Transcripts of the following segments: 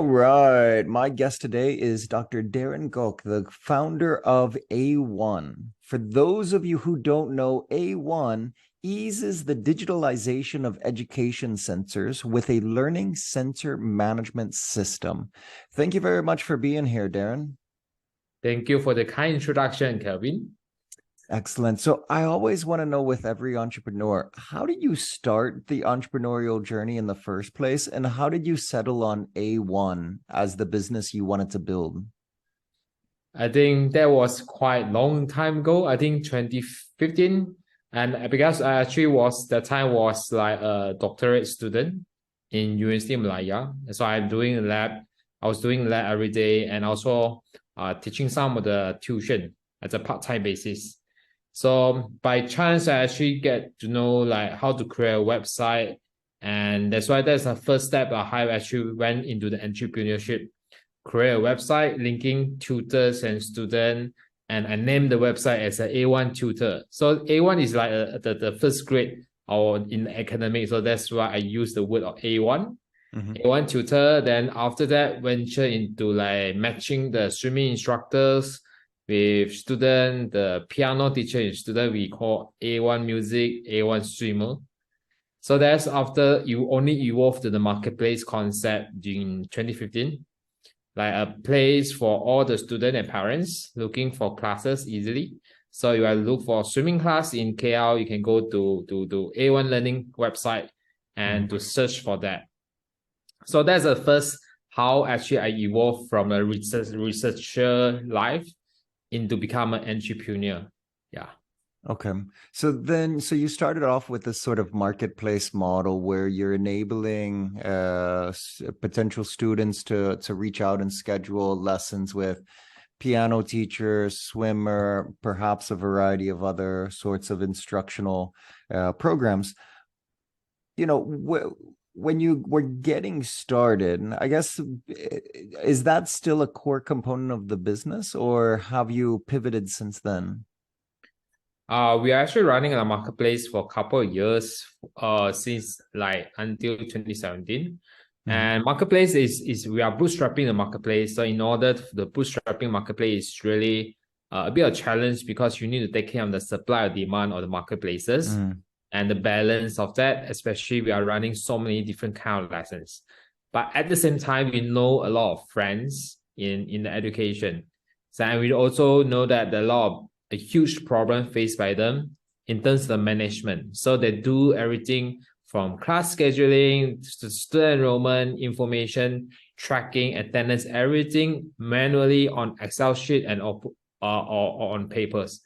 right. My guest today is Dr. Darren Gouk, the founder of AOne. For those of you who don't know, AOne eases the digitalization of education centers with a learning center management system. Thank you very much for being here, Darren. Thank you for the kind introduction, Kelvin. Excellent. So I always want to know with every entrepreneur, how did you start the entrepreneurial journey in the first place? And how did you settle on AOne as the business you wanted to build? I think that was quite long time ago. I think 2015. And because I actually was like a doctorate student in University of Malaya. So I'm doing lab. I was doing lab every day and also teaching some of the tuition at a part-time basis. So by chance, I actually get to know like how to create a website. And that's why that's the first step I actually went into the entrepreneurship, create a website linking tutors and students. And I named the website as an AOne tutor. So AOne is like the first grade or in academic. So that's why I use the word of AOne. AOne tutor. Then after that, venture into like matching the swimming instructors with student, the piano teacher and student, we call AOne music, AOne swimmer. So that's after you only evolved to the marketplace concept in 2015, like a place for all the student and parents looking for classes easily. So you are look for swimming class in KL, you can go to AOne Learning website and to search for that. So that's the first how actually I evolved from a researcher life into become an entrepreneur. Yeah. Okay. So you started off with this sort of marketplace model where you're enabling potential students to reach out and schedule lessons with piano teachers, swimmer, perhaps a variety of other sorts of instructional programs. You know, when you were getting started, I guess, is that still a core component of the business or have you pivoted since then? We are actually running a marketplace for a couple of years, since like until 2017. And marketplace is we are bootstrapping the marketplace. So in order the bootstrapping marketplace is really a bit of a challenge because you need to take care of the supply or demand of the marketplaces and the balance of that, especially we are running so many different kind of lessons. But at the same time, we know a lot of friends in the education. So and we also know that a huge problem faced by them in terms of the management. So they do everything from class scheduling to student enrollment, information, tracking, attendance, everything manually on Excel sheet and or on papers.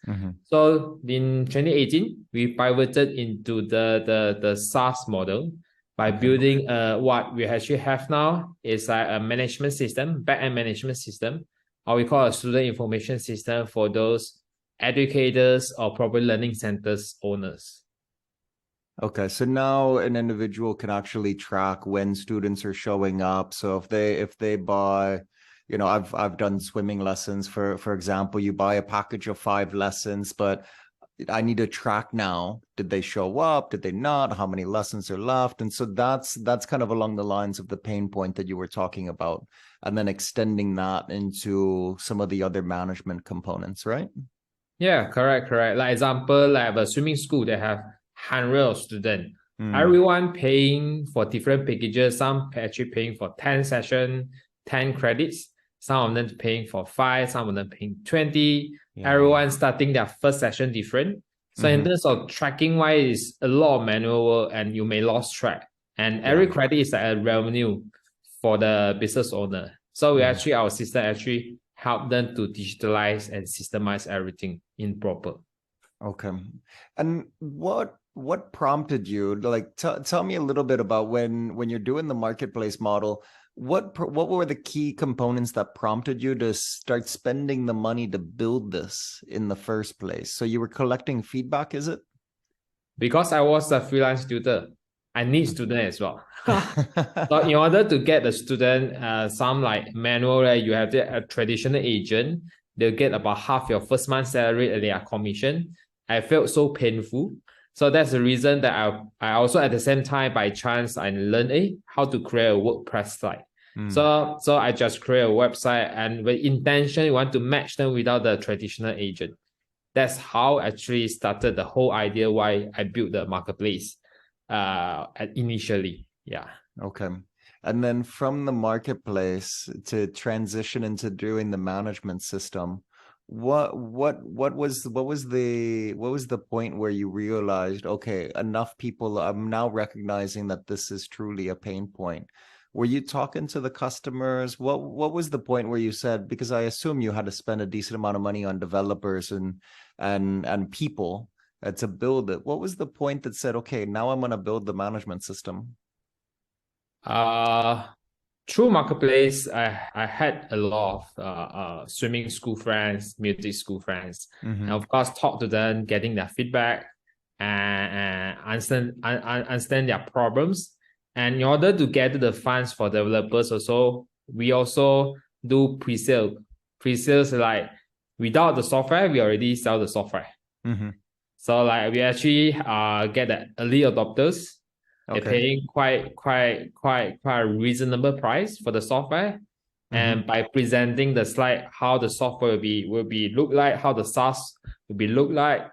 So in 2018, we pivoted into the SaaS model by building what we actually have now is like a management system, back-end management system, or we call a student information system for those educators or proper learning centers owners. Okay, so now an individual can actually track when students are showing up. So if they buy, you know, I've done swimming lessons for example, you buy a package of 5 lessons, but I need to track now. Did they show up? Did they not? How many lessons are left? And so that's kind of along the lines of the pain point that you were talking about, and then extending that into some of the other management components, right? Yeah, correct. Like example, like a swimming school, they have hundreds of students. Everyone paying for different packages. Some actually paying for 10 sessions, 10 credits. Some of them paying for 5, some of them paying 20. Yeah. Everyone starting their first session different. So in terms of tracking wise, a lot of manual work and you may lose track. And every credit is like a revenue for the business owner. So we actually, our system actually help them to digitalize and systemize everything in proper. Okay. And what prompted you, like, tell me a little bit about when you're doing the marketplace model, what were the key components that prompted you to start spending the money to build this in the first place? So you were collecting feedback, is it? Because I was a freelance tutor, I need student as well. So in order to get the student, some like manual, right, you have a traditional agent, they'll get about half your first month's salary and they are commission. I felt so painful. So that's the reason that I also at the same time, by chance, I learned how to create a WordPress site. Mm. So I just create a website and with intention, we want to match them without the traditional agent. That's how actually started the whole idea why I built the marketplace initially. Yeah. Okay. And then from the marketplace to transition into doing the management system, what was the point where you realized, okay, enough people, I'm now recognizing that this is truly a pain point. Were you talking to the customers? What was the point where you said, because I assume you had to spend a decent amount of money on developers and people to build it. What was the point that said, okay, now I'm going to build the management system? Through marketplace, I had a lot of swimming school friends, music school friends, and of course talk to them, getting their feedback and understand their problems. And in order to get the funds for developers, also we also do pre-sale. Pre-sales like without the software, we already sell the software. So like we actually get the early adopters. They're paying quite a reasonable price for the software. And by presenting the slide, how the software will be look like, how the SaaS will be look like,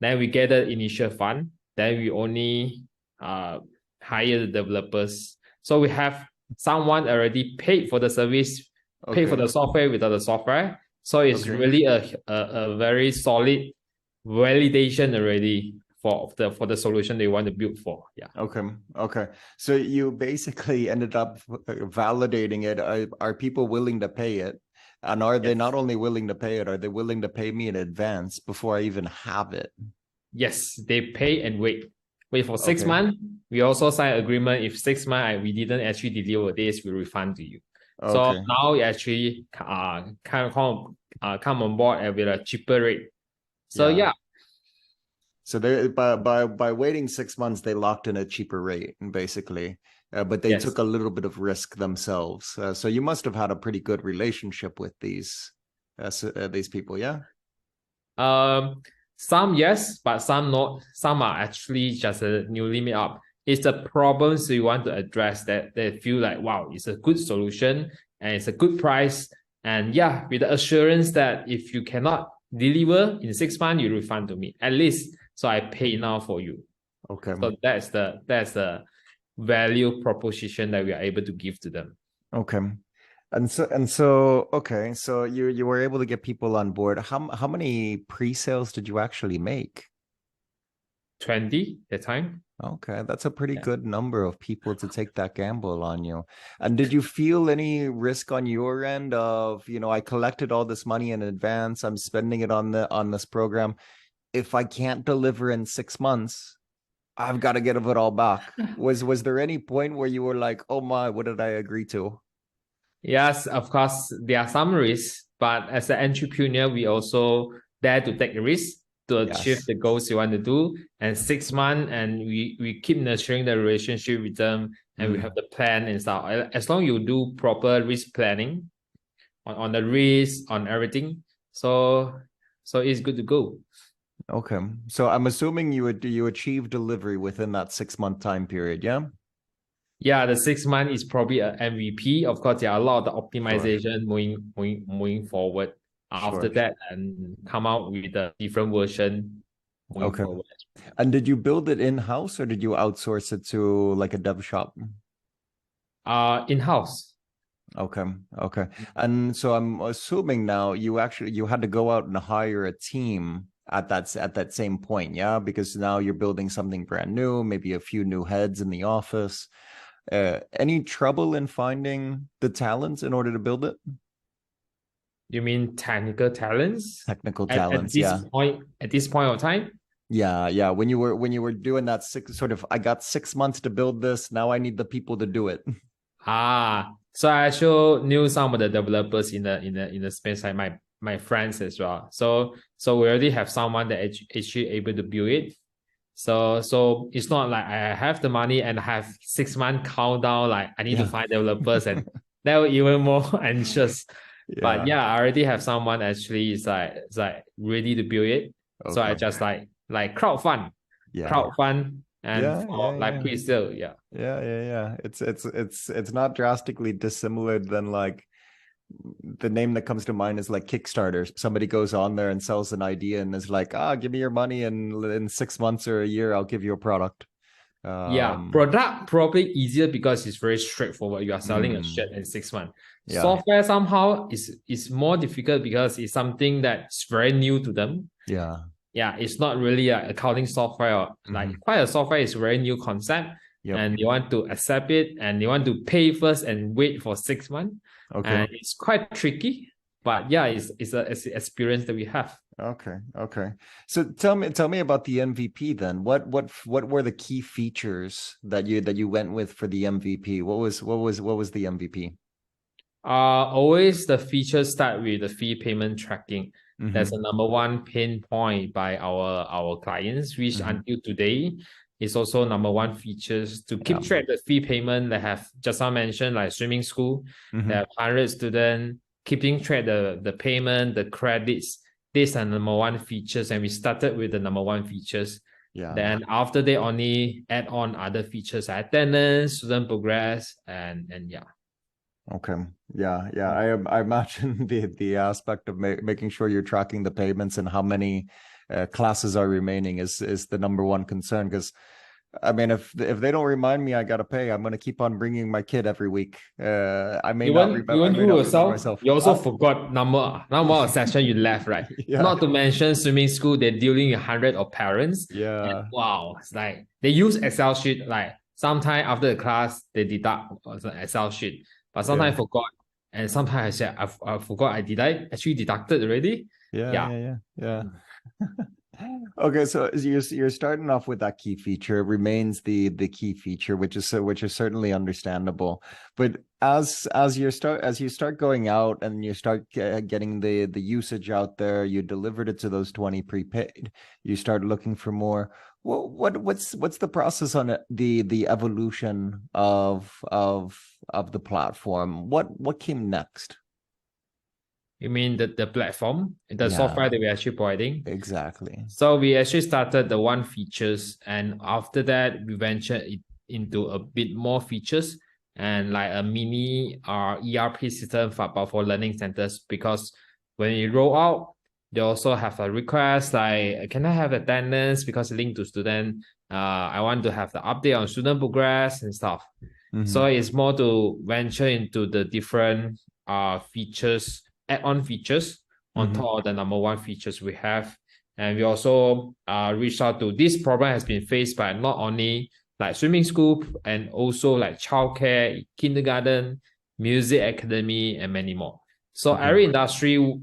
then we get the initial fund. Then we only hire the developers. So we have someone already paid for the service, paid for the software without the software. So it's really a very solid validation already for the solution they want to build for. Yeah. Okay. So you basically ended up validating it. Are people willing to pay it? And are they not only willing to pay it, are they willing to pay me in advance before I even have it? Yes, they pay and wait. Wait for 6 months. We also sign agreement. If 6 months we didn't actually deliver this, we refund to you. So now you actually come on board with a cheaper rate. So yeah. So they by waiting 6 months, they locked in a cheaper rate, basically, but they took a little bit of risk themselves. So you must have had a pretty good relationship with these people, yeah. Some yes, but some not. Some are actually just a newly made up. It's the problems we want to address that they feel like, wow, it's a good solution and it's a good price. And yeah, with the assurance that if you cannot deliver in 6 months, you refund to me at least. So I pay now for you. Okay. So that's the value proposition that we are able to give to them. Okay. And so okay, so you were able to get people on board. How many pre-sales did you actually make? 20 at the time. Okay, that's a pretty good number of people to take that gamble on you. And did you feel any risk on your end of, I collected all this money in advance, I'm spending it on this program. If I can't deliver in 6 months, I've got to get it all back. Was there any point where you were like, oh my, what did I agree to? Yes, of course, there are some risks, but as an entrepreneur, we also dare to take a risk to achieve the goals you want to do. And 6 months, and we keep nurturing the relationship with them, and we have the plan and stuff. As long as you do proper risk planning on the risk, on everything, so it's good to go. Okay, so I'm assuming you achieve delivery within that 6 month time period, yeah? Yeah, the 6 months is probably an MVP. Of course, there are a lot of the optimization moving forward after that, and come out with a different version moving forward. And did you build it in-house or did you outsource it to like a dev shop? In-house. Okay. And so I'm assuming now you had to go out and hire a team at that same point, yeah? Because now you're building something brand new, maybe a few new heads in the office. Any trouble in finding the talents in order to build it? You mean technical talents? Technical talents, at this point of time? Yeah. When you were doing that I got 6 months to build this, now I need the people to do it. So I actually knew some of the developers in the space, like my friends as well. So we already have someone that actually able to build it. So it's not like I have the money and I have 6 month countdown, like I need to find developers and that will even more anxious. But yeah, I already have someone actually is like ready to build it. So I just like crowdfund and Yeah, for yeah, like yeah. pre-sale. Yeah. Yeah. It's not drastically dissimilar than like the name that comes to mind is like Kickstarter. Somebody goes on there and sells an idea and is like, give me your money and in 6 months or a year, I'll give you a product. Yeah, Um, product probably easier because it's very straightforward. You are selling a shirt in 6 months. yeah, Software somehow is more difficult because it's something that's very new to them. yeah. Yeah, it's not really a accounting software or like quite a software is a very new concept, Yep. and you want to accept it and you want to pay first and wait for 6 months. Okay. And it's quite tricky, but yeah, it's an experience that we have. Okay. So tell me about the MVP then. What were the key features that you went with for the MVP? What was the MVP? Always the features start with the fee payment tracking. That's the Mm-hmm. number one pain point by our clients, which Mm-hmm. until today is also number one features to Yeah. keep track the fee payment. They have just now mentioned like swimming school, Mm-hmm. they have 100 students, keeping track the payment, the credits. These are number one features, and we started with the number one features. Yeah. Then after they only add on other features like attendance, student progress, and yeah. Okay. Yeah. I imagine the aspect of making sure you're tracking the payments and how many classes are remaining is the number one concern. Because I mean, if they don't remind me, I gotta pay. I'm gonna keep on bringing my kid every week. I may not remember. I Even may you not remember yourself, myself. you also forgot number of session you left, right? Yeah. Not to mention swimming school, they're dealing with 100 of parents. And Yeah. wow, it's like they use Excel sheet. Like sometime after the class, they deduct an Excel sheet. But sometimes I Yeah. forgot. And sometimes I said, I forgot, did I actually deducted already? Yeah. Yeah. Okay, so you're starting off with that key feature. It remains the key feature, which is certainly understandable. But as you start going out and you start getting the usage out there, you delivered it to those 20 prepaid. You start looking for more. What's the process on it, the evolution of the platform? What came next? You mean the platform, the software Yeah, that we're actually providing? exactly. So we actually started the one features, and after that we ventured into a bit more features and like a mini ERP system for learning centers, because when you roll out, they also have a request like, can I have attendance because linked to student? I want to have the update on student progress and stuff. So Mm-hmm. it's more to venture into the different features, add-on features on Mm-hmm. top of the number one features we have. And we also reached out to this problem has been faced by not only like swimming school and also like childcare, kindergarten, music academy, and many more. So Okay. every industry,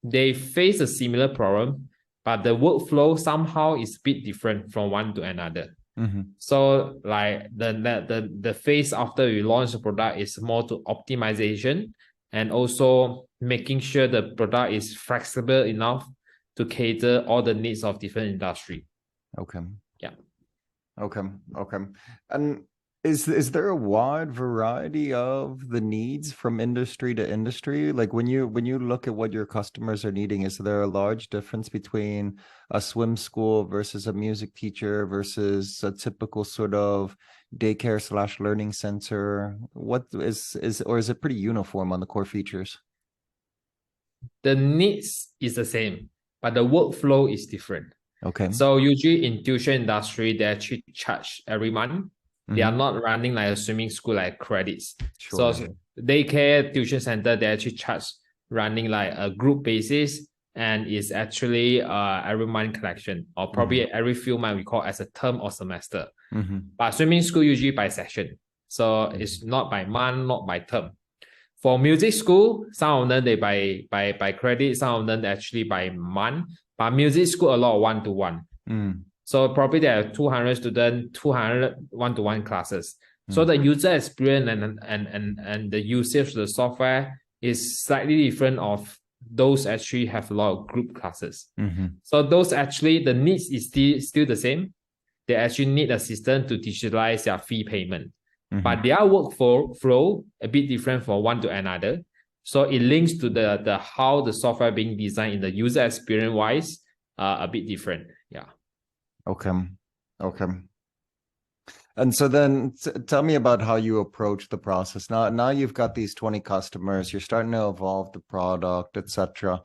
they face a similar problem, but the workflow somehow is a bit different from one to another. Mm-hmm. So like the phase after we launch the product is more to optimization and also making sure the product is flexible enough to cater all the needs of different industry. Okay. Yeah. Okay. And is there a wide variety of the needs from industry to industry? Like when you look at what your customers are needing, is there a large difference between a swim school versus a music teacher versus a typical sort of daycare/learning center? What or is it pretty uniform on the core features? The needs is the same, but the workflow is different. Okay. So usually in tuition industry, they actually charge every month. They are Mm-hmm. not running like a swimming school like credits. So Sure. daycare tuition center, they actually charge running like a group basis, and it's actually every month collection, or probably Mm-hmm. every few months we call as a term or semester. Mm-hmm. But swimming school usually by session. So it's not by month, not by term. For music school, some of them they by credit, some of them actually by month. But music school a lot of one-to-one. Mm. So probably there are 200 students, 200 one-to-one classes. So Mm. the user experience and the usage of the software is slightly different of those actually have a lot of group classes. Mm-hmm. So those actually, the needs is still the same. They actually need a system to digitalize their fee payment. Mm-hmm. But their workflow a bit different from one to another. So it links to the how the software being designed in the user experience wise, a bit different. Yeah. Okay. Okay. And so then tell me about how you approach the process. Now you've got these 20 customers, you're starting to evolve the product, etc.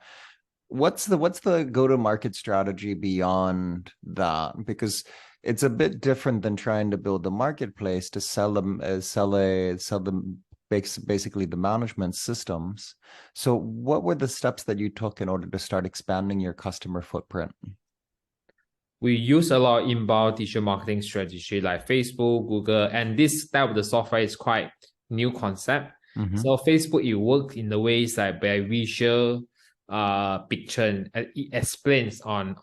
What's the go-to-market strategy beyond that? Because it's a bit different than trying to build a marketplace to sell them basically the management systems. So what were the steps that you took in order to start expanding your customer footprint? We use a lot of inbound digital marketing strategy like Facebook, Google, and this type of the software is quite new concept. So Facebook, it works in the ways like by visual picture, and it explains on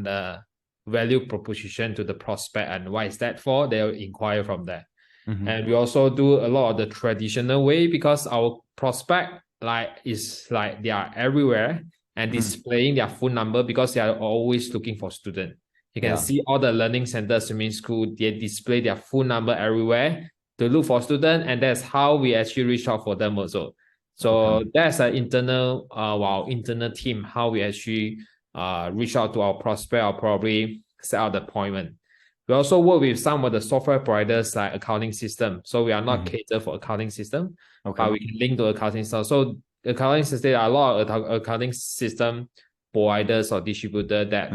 the value proposition to the prospect and why is that for, they'll inquire from that. And we also do a lot of the traditional way because our prospect they are everywhere and displaying their phone number because they are always looking for student. You can see all the learning centers, swimming school, they display their phone number everywhere to look for student, and that's how we actually reach out for them also. So that's an internal our internal team, how we actually reach out to our prospect or probably set out the appointment. We also work with some of the software providers like accounting system. So we are not catered for accounting system, but we can link to accounting system. So accounting system, there are a lot of accounting system providers or distributor that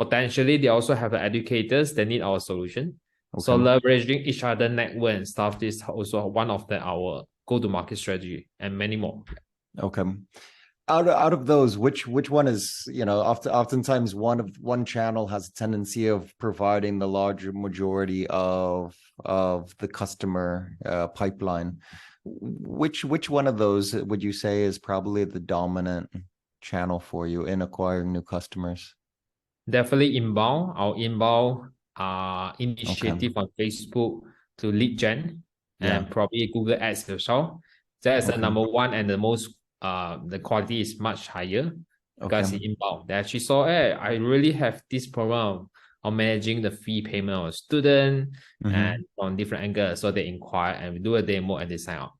potentially they also have educators that need our solution. So leveraging each other network and stuff is also one of our go-to-market strategy, and many more. Okay. Out of those, which one is, oftentimes one channel has a tendency of providing the larger majority of the customer pipeline. Which one of those would you say is probably the dominant channel for you in acquiring new customers? Definitely inbound. Our inbound initiative on Facebook to lead gen and probably Google Ads as well. That's the number one, and the most the quality is much higher because in inbound they actually saw, hey, I really have this problem of managing the fee payment of student and from different angles. So they inquire and we do a demo and they sign up.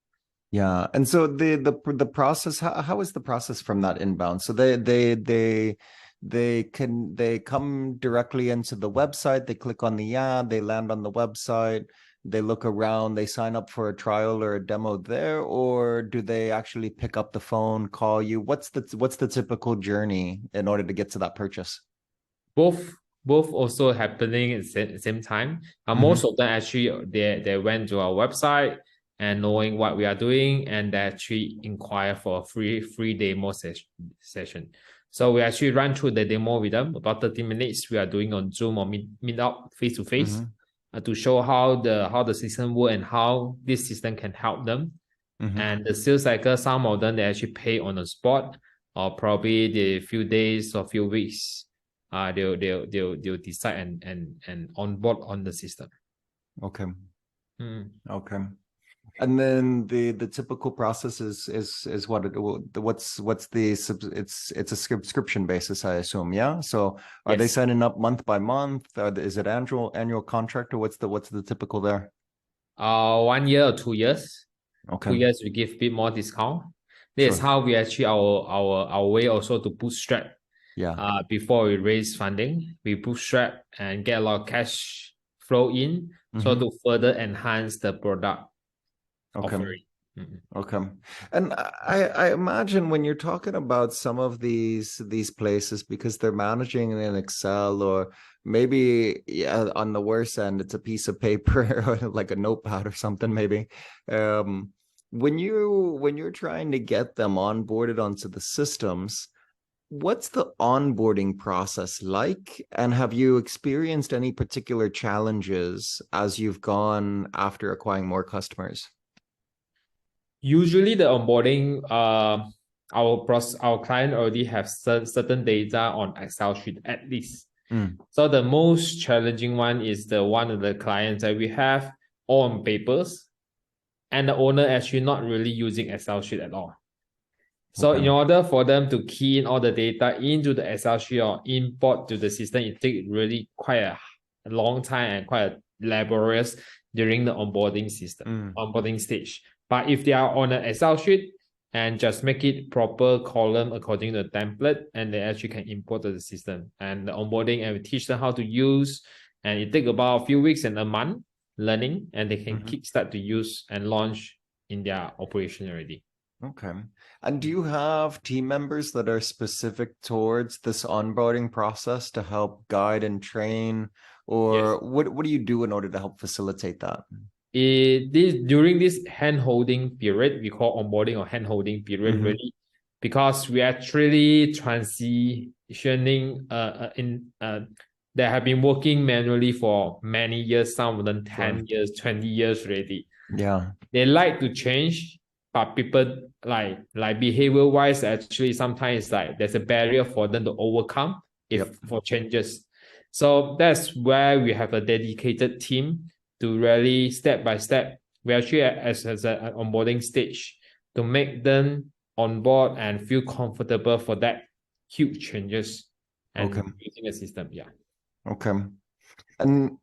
Yeah. And so the process, how is the process from that inbound? So they come directly into the website, they click on the ad, they land on the website, they look around, they sign up for a trial or a demo there, or do they actually pick up the phone, call you? What's the typical journey in order to get to that purchase? Both also happening at the same time. Most of them actually they went to our website and knowing what we are doing, and they actually inquire for a free demo session. So we actually run through the demo with them, about 30 minutes. We are doing on Zoom or meet up face to face to show how the system work and how this system can help them. And the sales cycle, some of them they actually pay on the spot, or probably the few days or few weeks. They'll decide and onboard on the system. Okay. Okay. And then the typical process is it's a subscription basis, I assume. Yeah. So are they signing up month by month? Is it annual contract, or what's the typical there? 1 year or 2 years. Okay. 2 years we give a bit more discount. This is how we actually our way also to bootstrap. Before we raise funding, we bootstrap and get a lot of cash flow in, so to further enhance the product. Okay. Okay. And I imagine when you're talking about some of these places, because they're managing in Excel, or maybe on the worst end, it's a piece of paper or like a notepad or something, maybe. When you're trying to get them onboarded onto the systems, what's the onboarding process like? And have you experienced any particular challenges as you've gone after acquiring more customers? Usually the onboarding, our client already have certain data on Excel sheet at least. So the most challenging one is the one of the clients that we have all on papers, and the owner actually not really using Excel sheet at all. So in order for them to key in all the data into the Excel sheet or import to the system, it takes really quite a long time and quite laborious during the onboarding stage. But if they are on an Excel sheet and just make it proper column according to the template, and they actually can import to the system and the onboarding, and we teach them how to use and it take about a few weeks and a month learning, and they can Mm-hmm. kickstart to use and launch in their operation already. Okay. And do you have team members that are specific towards this onboarding process to help guide and train, Yes. or what do you do in order to help facilitate that? During this hand-holding period, we call onboarding or hand-holding period, Mm-hmm. really, because we are actually transitioning that have been working manually for many years, some of them 10 years, 20 years already. Yeah. They like to change, but people like behavior wise, actually sometimes like there's a barrier for them to overcome for changes. So that's where we have a dedicated team to really step by step. We actually as an onboarding stage to make them on board and feel comfortable for that huge changes Okay. and using the system. Yeah. Okay. And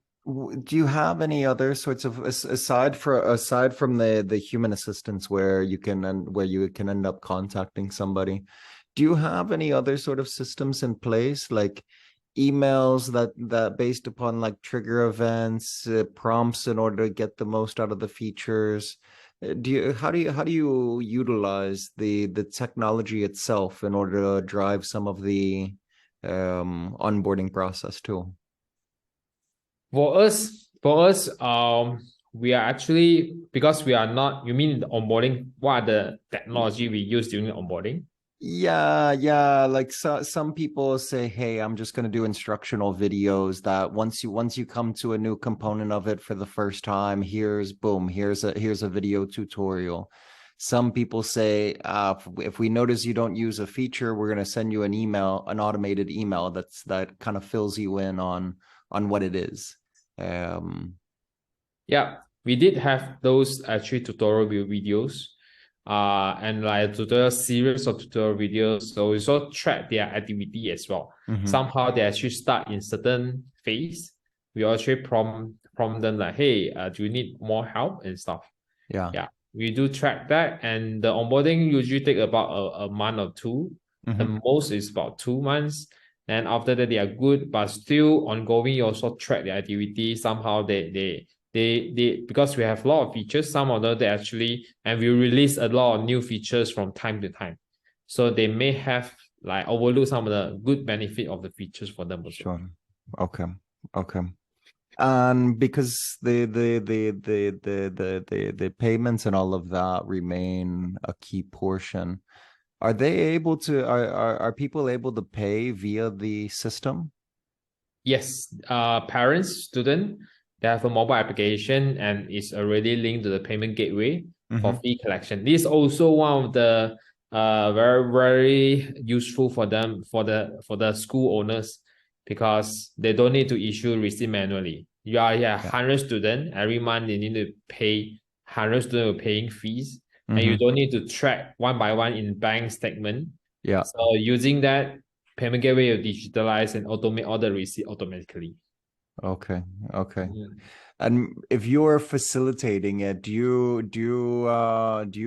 do you have any other sorts of aside from the human assistance where you can where you can end up contacting somebody, do you have any other sort of systems in place like emails that based upon like trigger events, prompts in order to get the most out of the features? How do you utilize the technology itself in order to drive some of the onboarding process too? For us, we are actually, because we are not, you mean the onboarding, what are the technology we use during the onboarding? Yeah. Like some people say, hey, I'm just going to do instructional videos that once you come to a new component of it for the first time, here's a video tutorial. Some people say, if we notice you don't use a feature, we're going to send you an automated email that kind of fills you in on what it is. Yeah, we did have those actually tutorial videos, and like a tutorial series of tutorial videos. So we also track their activity as well. Mm-hmm. Somehow they actually start in certain phase. We actually prompt them like, hey, do you need more help and stuff? Yeah, we do track that, and the onboarding usually take about a month or two. Mm-hmm. The most is about 2 months. And after that, they are good, but still ongoing. You also track the activity. Somehow they because we have a lot of features, some of them they actually, and we release a lot of new features from time to time. So they may have like overlook some of the good benefit of the features for them also. Sure. Okay. And because the payments and all of that remain a key portion, are people able to pay via the system? Yes, parents, student, they have a mobile application and it's already linked to the payment gateway for fee collection. This is also one of the very, very useful for them for the school owners, because they don't need to issue receipt manually. You are 100 student, every month they need to pay 100 student paying fees, and you don't need to track one by one in bank statement. Yeah. So using that payment gateway will digitalize and automate all the receipt automatically. Okay. And if you're facilitating it, do you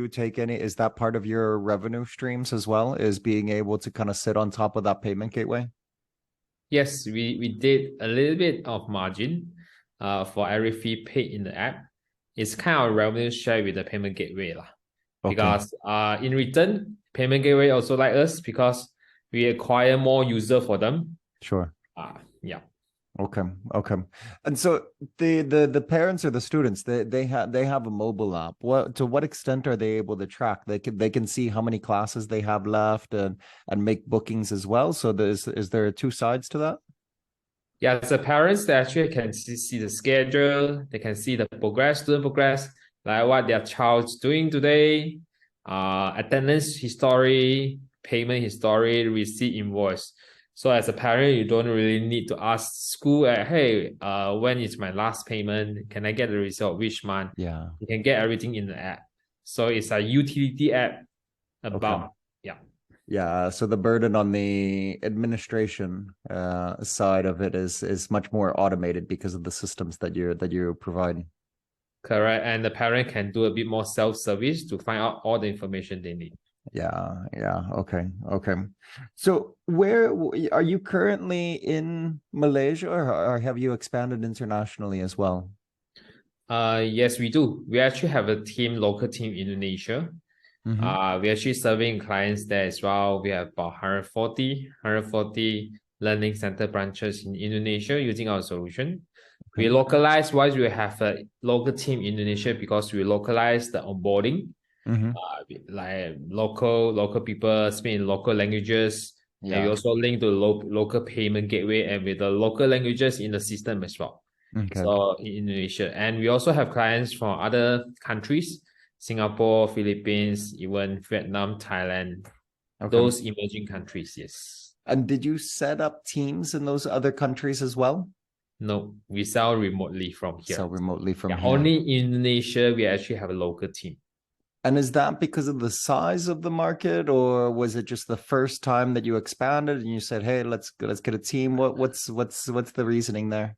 take any, is that part of your revenue streams as well, is being able to kind of sit on top of that payment gateway? Yes, we did a little bit of margin for every fee paid in the app. It's kind of revenue share with the payment gateway lah. Okay. Because in return, payment gateway also like us because we acquire more user for them. Sure. Yeah. Okay. And so the parents or the students, they have a mobile app. To what extent are they able to track? They can see how many classes they have left and make bookings as well. So is there two sides to that? Yeah, the parents, they actually can see the schedule, they can see the student progress, like what their child's doing today, attendance history, payment history, receipt invoice. So as a parent, you don't really need to ask school, hey, when is my last payment? Can I get the result which month? Yeah. You can get everything in the app. So it's a utility app about, Yeah, so the burden on the administration side of it is much more automated because of the systems that you're providing. Correct, and the parent can do a bit more self-service to find out all the information they need. Yeah. Okay. So where are you currently in Malaysia, or have you expanded internationally as well? Yes, we do. We actually have a team, local team in Indonesia. Mm-hmm. We're actually serving clients there as well. We have about 140 learning center branches in Indonesia using our solution. We Okay. localize why we have a local team in Indonesia because we localize the onboarding. Mm-hmm. Like local people speak in local languages, and we Yeah. also link to local payment gateway and with the local languages in the system as well. Okay. So in Indonesia, and we also have clients from other countries, Singapore, Philippines, even Vietnam, Thailand, Okay. those emerging countries. Yes. And did you set up teams in those other countries as well? No, we sell remotely from So here. remotely from Yeah, here. only in Indonesia we actually have a local team. And is that because of the size of the market, or was it just the first time that you expanded and you said, "Hey, let's get a team"? What's the reasoning there?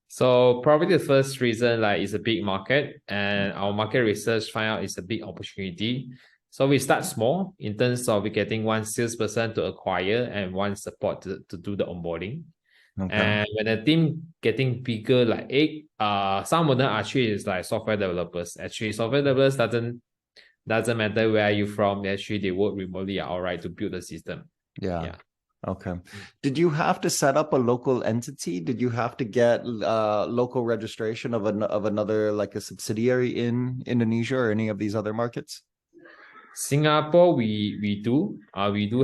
So probably the first reason like it's a big market and our market research find out it's a big opportunity. So we start small in terms of we getting one salesperson to acquire and one support to do the onboarding. Okay. And when the team getting bigger, like eight, some of them actually is like software developers. Actually, software developers doesn't matter where you from. Actually, they work remotely are all right to build the system. Yeah. Yeah. Okay. Did you have to set up a local entity? Did you have to get local registration of another, like a subsidiary in Indonesia or any of these other markets? Singapore, we do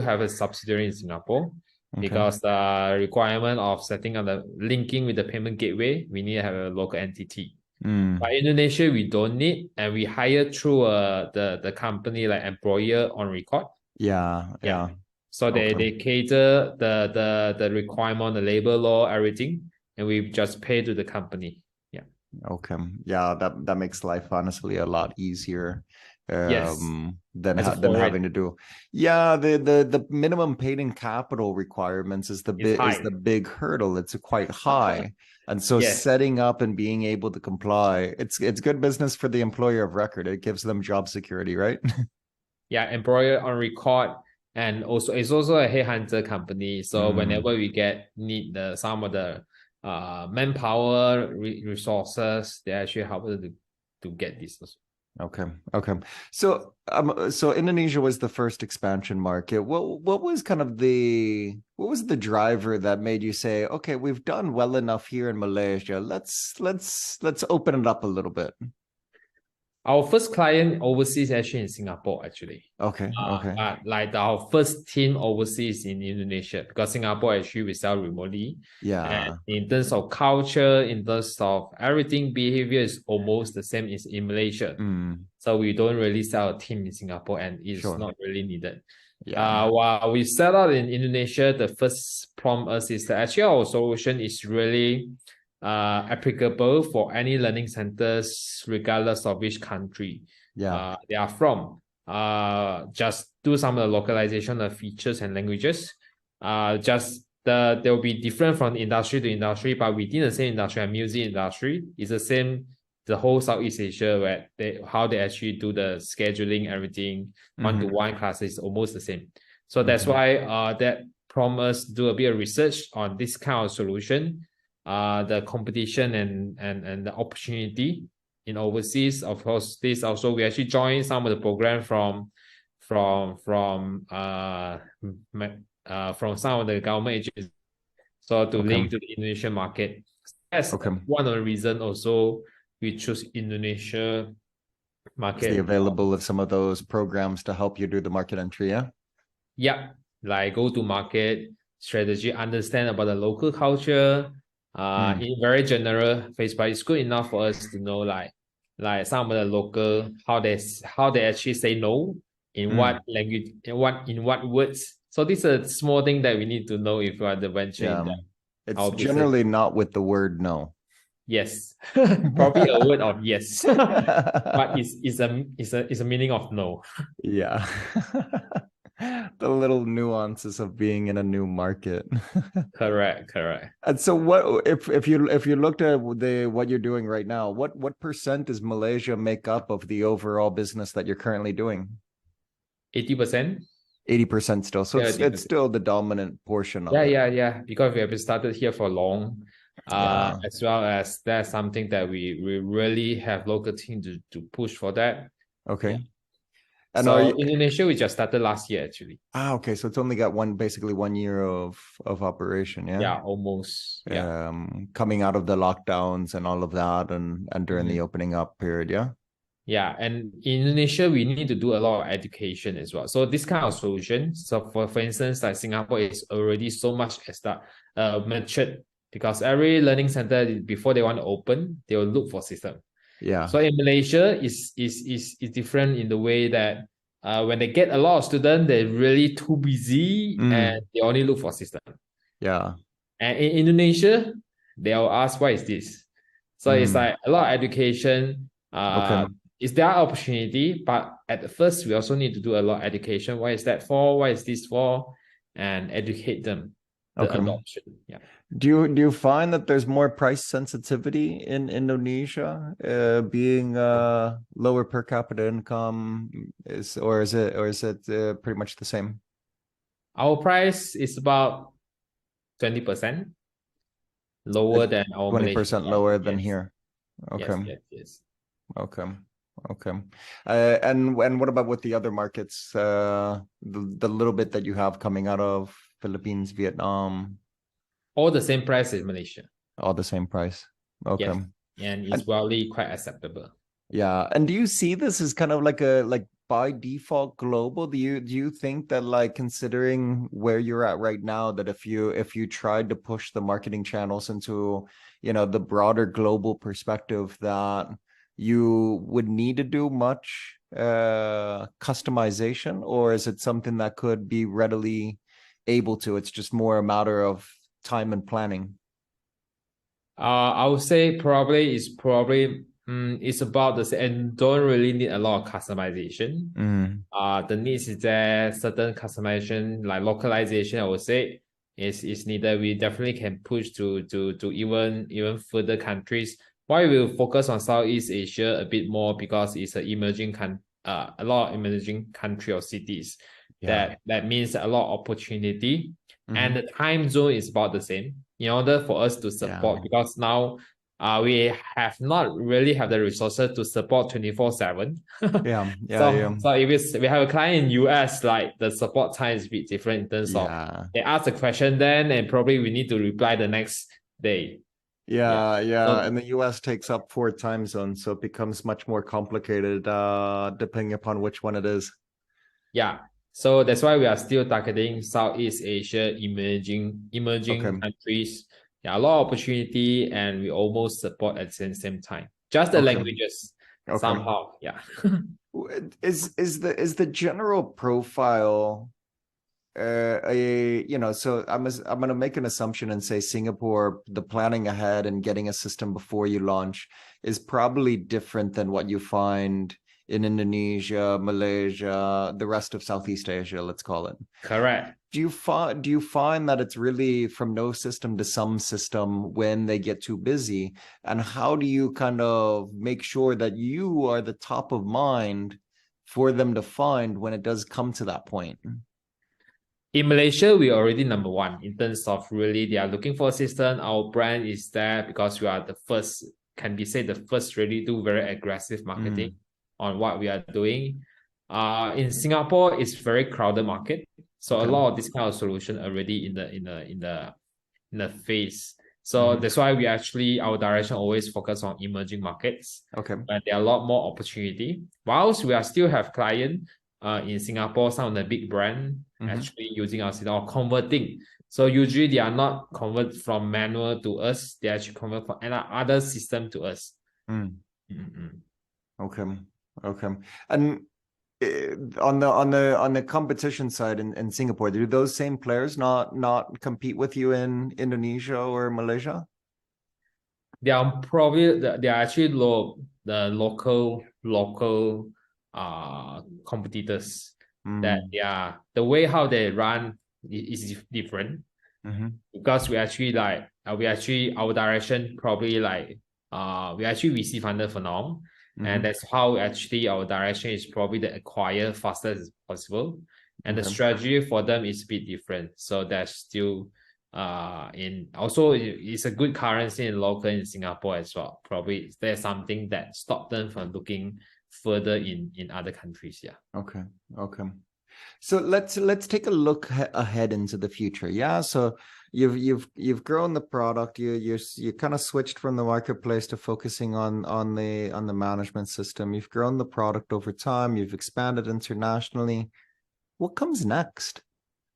have a subsidiary in Singapore Okay. because the requirement of setting up the linking with the payment gateway, we need to have a local entity. But Mm. Indonesia, we don't need, and we hire through the company like employer on record. Yeah. Yeah. Yeah. So they Okay. they cater the requirement, the labor law, everything, and we just pay to the company. Yeah. Okay. Yeah, that makes life honestly a lot easier Yes. than As a than foreign, having to do. Yeah, the minimum paid in capital requirements it's is high. the big hurdle. It's quite high. And so Yes. setting up and being able to comply, it's good business for the employer of record. It gives them job security, right? Yeah, employer on record, and also it's also a headhunter company. So Mm. whenever we get need the some of the manpower resources, they actually help us to get this also. Okay. Okay. So Indonesia was the first expansion market. What was kind of what was the driver that made you say, okay, we've done well enough here in Malaysia. Let's open it up a little bit. Our first client overseas actually in Singapore actually. Okay. Okay. But like our first team overseas in Indonesia because Singapore actually we sell remotely. And Yeah. in terms of culture, in terms of everything, behavior is almost the same as in Malaysia. Mm, So we don't really sell a team in Singapore and it's sure. not really needed. Yeah. While we set out in Indonesia, the first prompt is that actually our solution is really applicable for any learning centers, regardless of which country Yeah. they are from. Just do some of the localization of features and languages. They'll be different from industry to industry, but within the same industry and music industry, it's the same. The whole Southeast Asia where how they actually do the scheduling, everything Hmm. one-to-one classes is almost the same. So that's Okay. why that promise do a bit of research on this kind of solution, the competition and the opportunity in overseas. Of course, this also we actually joined some of the program from some of the government agencies. So to Okay. link to the Indonesian market. That's Okay. one of the reasons also we choose Indonesia Is the market. available of some of those programs to help you do the market entry? Yeah. Yeah, like go to market strategy, understand about the local culture. Mm, In very general phase, but it's good enough for us to know like some of the local how they actually say no in mm, what language in what words. So this is a small thing that we need to know if we are to venture in yeah. the It's our business. generally not with the word no. Yes, probably a word of yes, but it's a meaning of no. Yeah. The little nuances of being in a new market. Correct, correct. And so what if you looked at what you're doing right now, what percent does Malaysia make up of the overall business that you're currently doing? 80%. 80% still. So it's still the dominant portion of it. Yeah. Because we have started here for long, Yeah. as well as that's something that we really have local team to push for that. Okay. Yeah. And so Indonesia, we just started last year actually. Okay. So it's only got basically 1 year of operation. Yeah. Yeah, almost. Yeah. Coming out of the lockdowns and all of that, and during the opening up period. Yeah. Yeah, and in Indonesia, we need to do a lot of education as well. So this kind of solution, so for instance, like Singapore is already so much matured, because every learning center, before they want to open, they will look for system. Yeah. So in Malaysia, is different in the way that when they get a lot of students, they're really too busy and they only look for system. Yeah. And in Indonesia, they'll ask, what is this? So it's like a lot of education. Is there opportunity? But at first, we also need to do a lot of education. What is that for? What is this for? And educate them. The adoption. Yeah. Do you find that there's more price sensitivity in Indonesia, being lower per capita income, or is it pretty much the same? Our price is about 20% lower than our 20% lower than here. Okay. Yes. Okay. And what about with the other markets? The little bit that you have coming out of Philippines, Vietnam. All the same price as Malaysia. All the same price. Okay. Yes. And it's wildly quite acceptable. Yeah. And do you see this as kind of like by default global? Do you think that, like, considering where you're at right now, that if you tried to push the marketing channels into, the broader global perspective, that you would need to do much customization, or is it something that could be readily able to? It's just more a matter of time and planning. I would say probably it's about the same, and don't really need a lot of customization. The needs is there, certain customization like localization, I would say is needed. We definitely can push to even further countries. Why we'll focus on Southeast Asia a bit more, because it's an a lot of emerging country or cities. That means a lot of opportunity. And the time zone is about the same in order for us to support, because now we have not really have the resources to support 24/7. So if we have a client in US, like the support time is a bit different in terms of they ask a question then, and probably we need to reply the next day. So, and the US takes up 4 time zones, so it becomes much more complicated depending upon which one it is. Yeah. So that's why we are still targeting Southeast Asia, emerging countries. Yeah, a lot of opportunity, and we almost support at the same time. Just the languages somehow. Yeah. Is the general profile so I'm going to make an assumption and say Singapore, the planning ahead and getting a system before you launch is probably different than what you find in Indonesia, Malaysia, the rest of Southeast Asia, let's call it. Correct. Do you find that it's really from no system to some system when they get too busy? And how do you kind of make sure that you are the top of mind for them to find when it does come to that point? In Malaysia, we are already number 1 in terms of really they are looking for a system. Our brand is there because we are the first, can be said the first really do very aggressive marketing on what we are doing. In Singapore, it's very crowded market. So a lot of this kind of solution already in the phase. So that's why we actually, our direction always focus on emerging markets. And there are a lot more opportunity. Whilst we are still have client in Singapore, some of the big brand actually using our system or converting. So usually they are not convert from manual to us. They actually convert from another system to us. Okay. And on the competition side in Singapore, do those same players not compete with you in Indonesia or Malaysia? They are actually the local competitors. That the way how they run is different. Because we actually our direction probably we actually VC funded for now. And that's how actually our direction is probably to acquire faster as possible. And the strategy for them is a bit different. So that's still it's a good currency in local in Singapore as well. Probably there's something that stopped them from looking further in other countries. Yeah. Okay. So let's take a look ahead into the future. Yeah. So you've grown the product. You kind of switched from the marketplace to focusing on the management system. You've grown the product over time. You've expanded internationally. What comes next?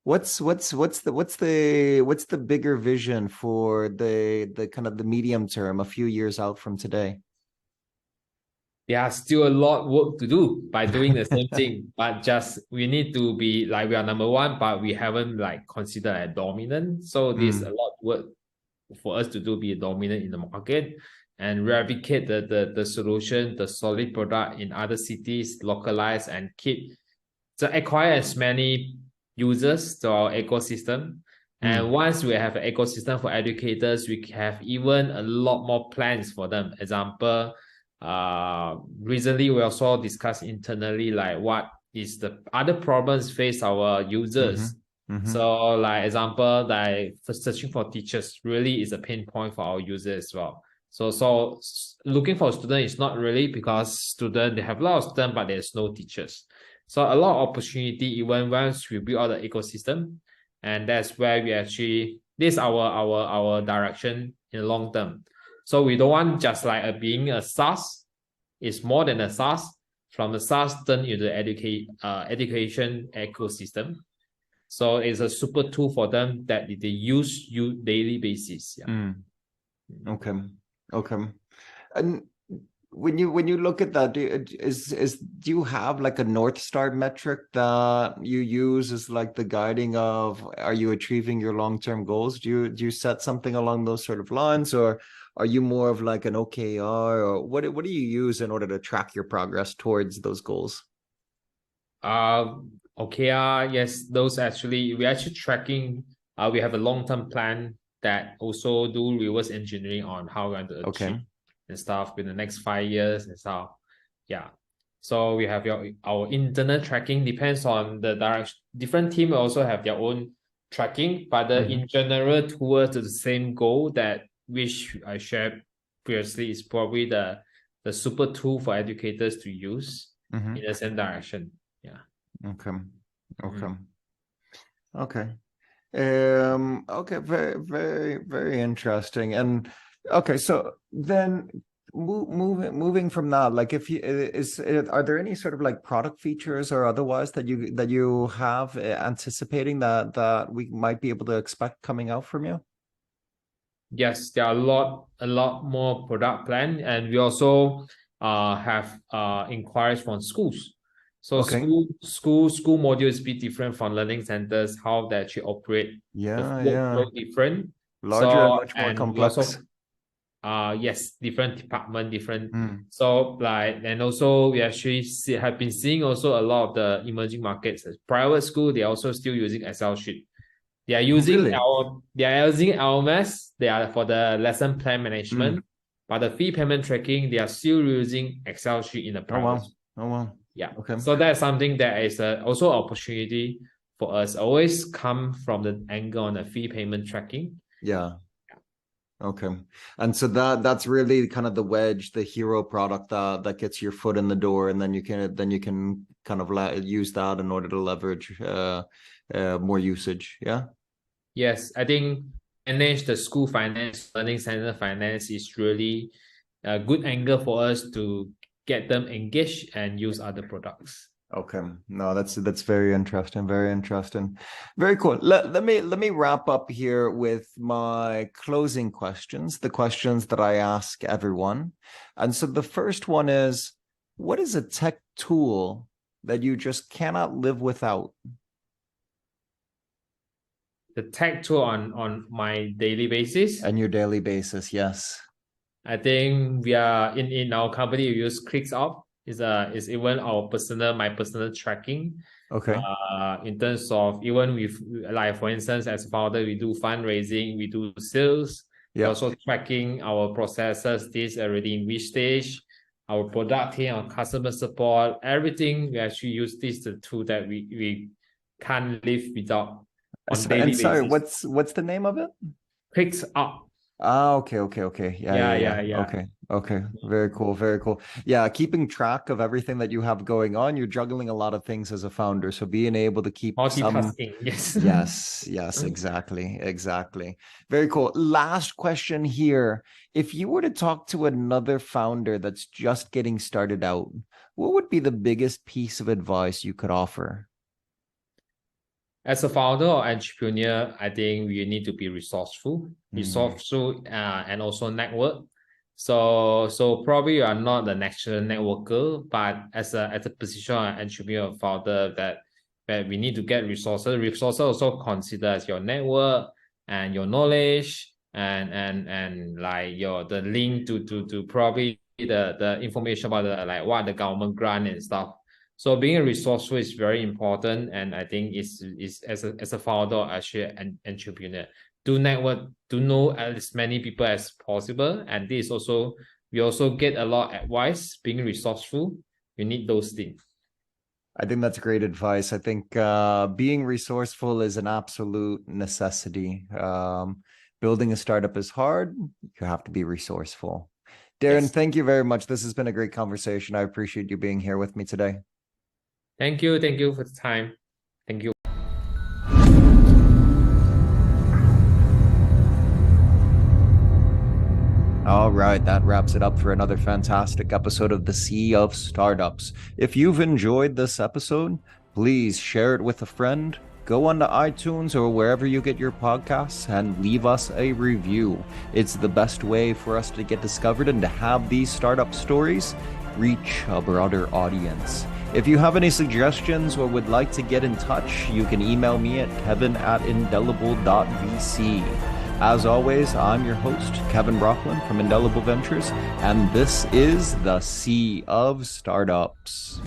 What's the bigger vision for the kind of the medium term, a few years out from today? There's still a lot of work to do by doing the same thing, but just we need to be like we are number one, but we haven't like considered a dominant. So there's a lot of work for us to do, be dominant in the market and replicate the solution, the solid product in other cities, localize and acquire as many users to our ecosystem. And once we have an ecosystem for educators, we have even a lot more plans for them. Example, recently we also discussed internally like what is the other problems face our users. So like example, like for searching for teachers really is a pain point for our users as well. So looking for a student is not really because they have a lot of students, but there's no teachers. So a lot of opportunity even once we build out the ecosystem, and that's where we actually this is our direction in the long term. So we don't want just like being a SaaS. It's more than a SaaS. From the SaaS turn into education ecosystem. So it's a super tool for them that they use daily basis. Yeah. Okay. And when you look at that, do you have like a North Star metric that you use as like the guiding of, are you achieving your long-term goals? Do you set something along those sort of lines, or are you more of like an OKR, or what do you use in order to track your progress towards those goals? OKR, yes, those we're actually tracking. We have a long-term plan that also do reverse engineering on how we're going to achieve and stuff in the next 5 years and stuff. Yeah. So we have our internal tracking, depends on the direction. Different teams also have their own tracking, but in general towards the same goal that which I shared previously is probably the super tool for educators to use in the same direction. Yeah. Okay. Very, very interesting. And okay, so then moving from that, like are there any sort of like product features or otherwise that you have anticipating that we might be able to expect coming out from you? Yes, there are a lot more product plan, and we also have inquiries from schools. So school modules be different from learning centers, how they actually operate. The workflow different. Larger and much more complex. We also, yes, different department, different. So like, and also we actually have been seeing also a lot of the emerging markets. Private school, they're also still using Excel sheet. They are using LMS. They are for the lesson plan management, but the fee payment tracking, they are still using Excel sheet in the private school. Oh wow. Yeah. Okay. So that's something that is also an opportunity for us. Always come from the angle on the fee payment tracking. Yeah. Okay. And so that's really kind of the wedge, the hero product that gets your foot in the door, and then you can kind of use that in order to leverage more usage. Yeah. Yes, I think manage the school finance, learning center finance is really a good angle for us to get them engaged and use other products. Okay. No, that's very interesting. Very interesting. Very cool. Let me wrap up here with my closing questions, the questions that I ask everyone. And so the first one is, what is a tech tool that you just cannot live without? The tech tool on my daily basis. On your daily basis, yes. I think we are in our company, we use ClickUp. Is even my personal tracking. Okay. In terms of even with, like for instance, as a founder, we do fundraising, we do sales. We're also tracking our processes, this already in which stage. our product team, our customer support, everything. We actually use this the tool that we can't live without on daily And sorry, basis. what's the name of it? Clicks up. Okay. Yeah. Yeah. Okay. Very cool. Very cool. Yeah, keeping track of everything that you have going on, you're juggling a lot of things as a founder. So being able to keep some. Multitasking, yes. Yes, exactly. Very cool. Last question here. If you were to talk to another founder that's just getting started out, what would be the biggest piece of advice you could offer? As a founder or entrepreneur, I think you need to be resourceful, and also network. So probably you are not the natural networker, but as a position of entrepreneur or founder that we need to get resources. Resources also consider as your network and your knowledge and like the link to probably the information about what the government grant and stuff. So being resourceful is very important, and I think is as a founder, actually an entrepreneur, do network, to know as many people as possible, and this also we also get a lot of advice. Being resourceful, you need those things. I think that's great advice. I think being resourceful is an absolute necessity. Building a startup is hard. You have to be resourceful. Darren, Yes. thank you very much. This has been a great conversation. I appreciate you being here with me today. Thank you for the time. Thank you. All right, that wraps it up for another fantastic episode of the Sea of Startups. If you've enjoyed this episode, please share it with a friend. Go onto iTunes or wherever you get your podcasts and leave us a review. It's the best way for us to get discovered and to have these startup stories reach a broader audience. If you have any suggestions or would like to get in touch, you can email me at kevin@indelible.vc. As always, I'm your host, Kevin Brocklin from Indelible Ventures, and this is the Sea of Startups.